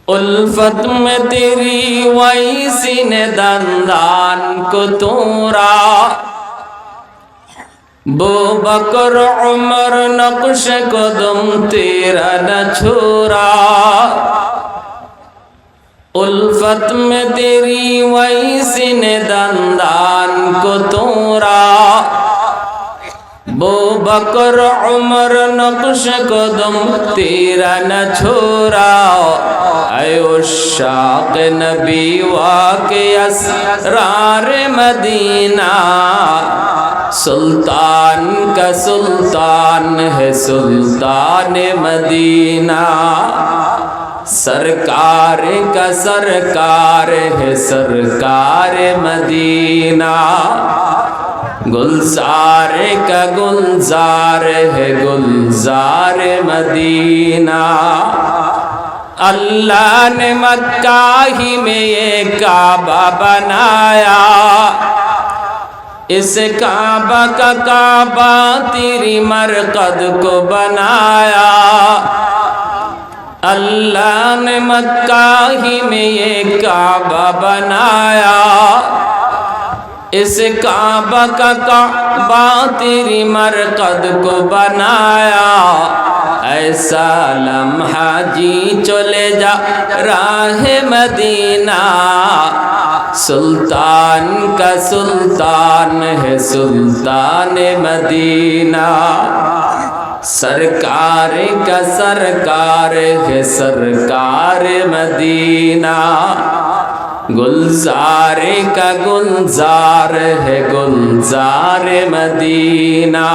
उल्फत में तेरी वैसी ने दंदान को तोरा बो बकर उमर नक्श कदम तेरा न छोरा उल्फत में तेरी वैसी ने दंदान को तोरा बो बकर उमर नक्श कदम तेरा न छोरा आयो शाक़ नबी वाक़े असरार मदीना सुल्तान का सुल्तान है सुल्तान मदीना सरकार का सरकार है सरकार मदीना गुलजार का गुलजार है गुलजार मदीना अल्लाह ने मक्का ही में ये काबा बनाया इस काबा का काबा तेरी मरकद को बनाया अल्लाह ने मक्का ही में ये काबा बनाया इस काबा का काबा तेरी मरकद को बनाया ऐसा लम्हा जी चले जा राह मदीना सुल्तान का सुल्तान है सुल्तान मदीना सरकार का सरकार है सरकार मदीना गुलजार का गुलजार है गुलजार मदीना।